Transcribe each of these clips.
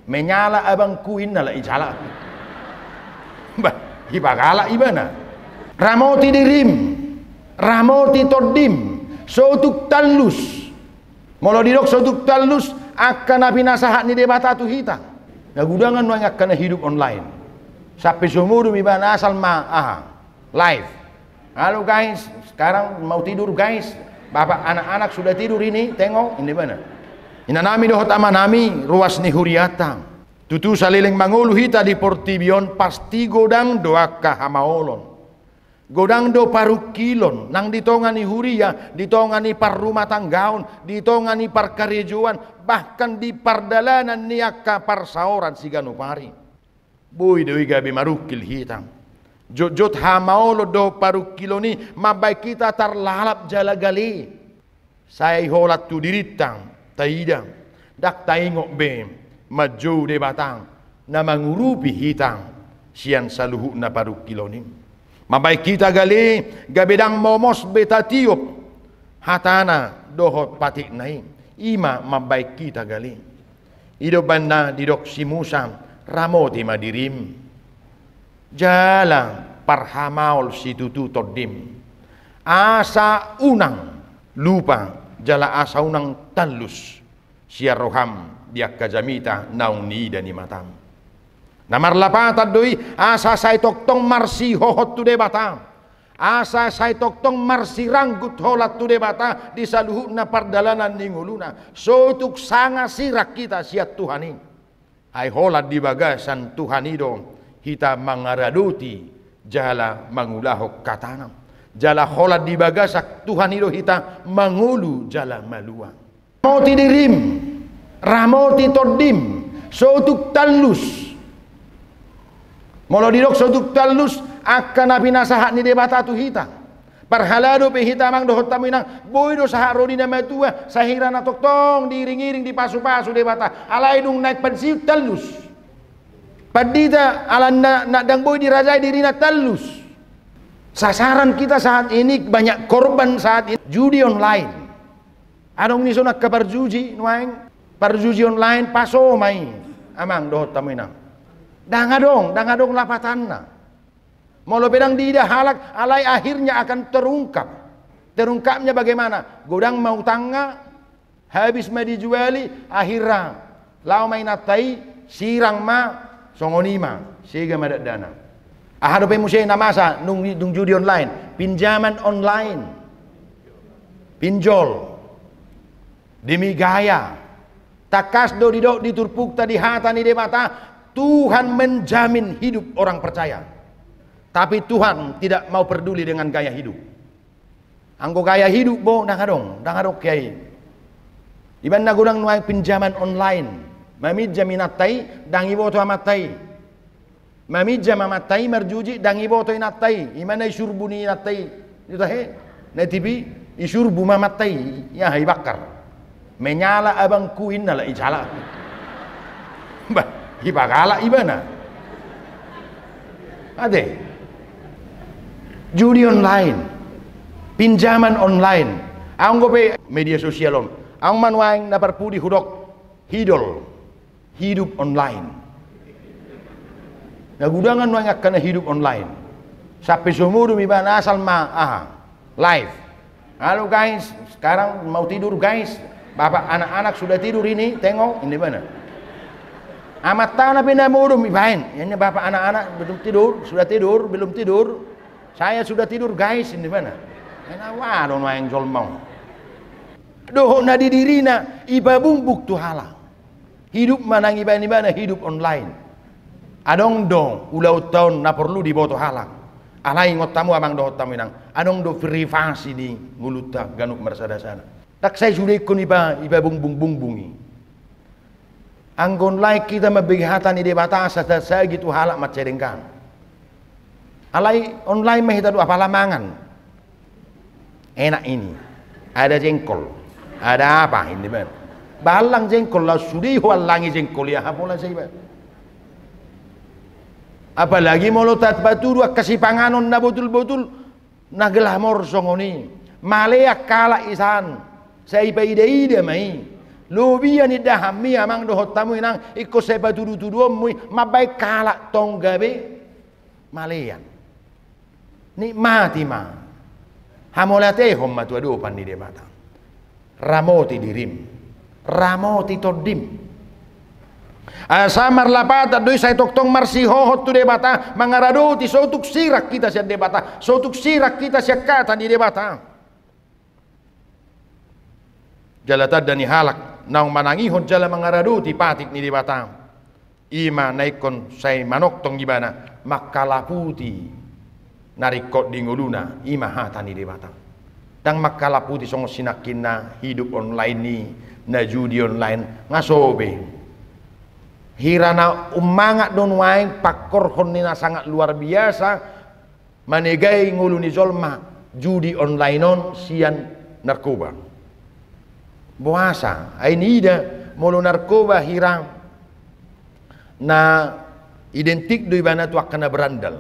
menyala abang kuin nala ijala bah ibagala ibana ramoti dirim ramoti todim sotuk talus molo didok sotuk talus akan abinasahat ni debata tu hita nagudangan wang akan hidup online sampai sumur ibana asal live. Halo guys, sekarang mau tidur guys. Bapak anak-anak sudah tidur ini, tengok ini mana. Ina nami dohot ama nami ruas ni huriata. Tutu saliling mangulu hita di portibion pasti godang doa kahamaolon. Godang do parukilon nang ditongani huria, ditongani par rumah tanggaon, ditongani par karyajuan, bahkan di pardalanan niaka par saoran sigano pari. Boy dewi gabi marukil hitang. Jot hamaolo do parukilo ni mabay kita tarlalap jalagali. Saya holat tu diritang taidang dak taingok be maju de batang na mangurupi hitang sian saluhu na parukilo ni. Mabay kita gali gabedang momos betatiop hatana dohot patik nai ima mabay kita gali. Ido banda didok simusam ramoti madirim. Jalan parhamaul situtu todim asa unang lupa jala asa unang talus siar roham diak kajamita naung ni dan matam namar lapatan doi asa sai toktong marsi hohot tu debata asa sai toktong marsi ranggut holat tu debata di saluhu na pardalanan ninguluna sotuk sanga sirak kita siat Tuhani ai holat di bagasan Tuhanido kita mangaraduti jala mangulahok katanam jala holat di bagasak Tuhan itu kita mangulu jala malua ramoti dirim ramoti todim sotuk talus molo didok sotuk talus akan abinasahat ni debata tu hita parhalado pe hita mang dohot taminang boy do sahak rodina matua sahirana toktong diiring-iring di pasu-pasu debata alai dung naik pensiun talus padita ala nak dangboy dirajai dirina talus. Sasaran kita saat ini banyak korban saat ini judi online. Adong ni sonak ke parjuji nuaing parjuji online paso mai amang dohot taminang. Dangadong lapatanna. Molo pedang dida halak alai akhirnya akan terungkap. Terungkapnya bagaimana? Godang mau tangga habis ma dijuali akhirnya lau mainatai sirang ma songonima sehingga madat dana ahado pe musay namasa nung judi online pinjaman online pinjol demi gaya takas do didok diturpuk tadi hata ni debata Tuhan menjamin hidup orang percaya tapi Tuhan tidak mau peduli dengan gaya hidup anggo gaya hidup bo dangadong kiai iban nagurang nuay pinjaman online mamidja minatai dang iboto amatai mamidja mamatai marjuji dang iboto inatai imana isurbuni inatai itu he na tibi isurbu mamatai ya hai bakar menyala abang kuin nala ijala bah ibagala ibana ade judi online pinjaman online anggo pe media sosial on ang manwaing na parpudi hudok hidol hidup online. Nagudangan wang akan hidup online. Sampai sumur ibana asal live. Halo guys, sekarang mau tidur guys. Bapak anak-anak sudah tidur ini, tengok ini mana. Amat tanah pindah mudum ibain. Ini bapak anak-anak belum tidur, sudah tidur, belum tidur. Saya sudah tidur guys ini mana. Enak dong wang jolmong. Doh nadi dirina ibabung buktu halal. Hidup manang iban-ibana hidup online. Adong dong ulau tahun na perlu diboto halang. Alai ngotamu amang dohot taminang. Adong do privasi di nguluta ganuk mersadasana. Tak saya sudah ikut iba bungi. Anggon lai kita mabigihatan ide batasa saya gitu halak macedengkan. Alai online mah itu apa lamangan. Enak ini. Ada jengkol. Ada apa ini ben? Balang jengkol lah sudi walangi jengkol ya hapola saya. Apalagi molotat batu dua kasih panganon na betul-betul nagelah morsongoni. Malea kala isan. Saya ide mai. Lobia ni dah mi amang dohot tamu inang ikut seba tudu mui mabai kalak tong gabe malean. Nikmati ma. Hamolate homma tu adu pan di debata. Ramoti dirim. Ramoti todim. Samar lapata doi sai toktong marsi hohot tu debata mangarado ti sotuk sirak kita sia debata. Sotuk sirak kita sia kata di debata. Jalatad dan halak naung manangihon jala mangarado ti patik ni debata. Ima naikon sai manok tong gibana makalaputi narikot di nguluna ima hata ni debata. Dang makalaputi song sinakina hidup online ni na judi online ngasobe. Hirana umangat don waing pakor honina sangat luar biasa manegai nguluni zolma judi online on sian narkoba. Buasa ainida mulu narkoba hiram na identik do ibana tu akan berandal.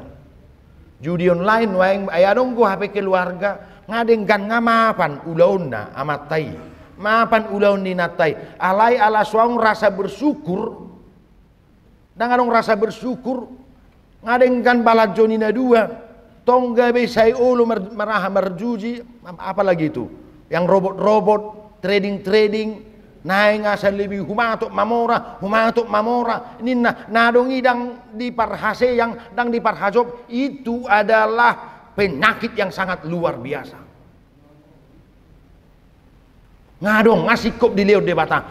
Judi online waing ayadong go HP keluarga ngadengkan ngamapan ulauna amatai. Mapan ulaun dinatai. Alai ala suang rasa bersyukur. Dan ngadong rasa bersyukur ngadengkan balajonina dua. Tongga besai ulu meraha merjuji apalagi itu. Yang robot-robot trading naik ngasal lebih humatuk mamora ninna nadong idang di parhase yang dang di parhajob itu adalah penyakit yang sangat luar biasa. Ngadong ngasih kop di leod debata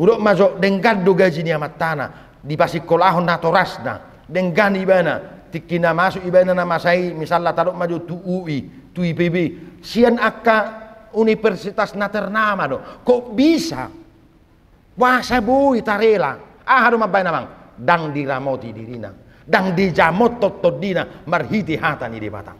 huruk masuk dengkan do gaji ni amat tanah di pasikolahon natorasna dengkan ibana tikina masuk ibana nama saya misalnya taruh maju tu UI tu IPB sian akka universitas na ternama do. Kok bisa? Wasa bui tarela. Harum mabay namang dang diramoti dirina. Dang dijamot totodina marhiti hata ni debata.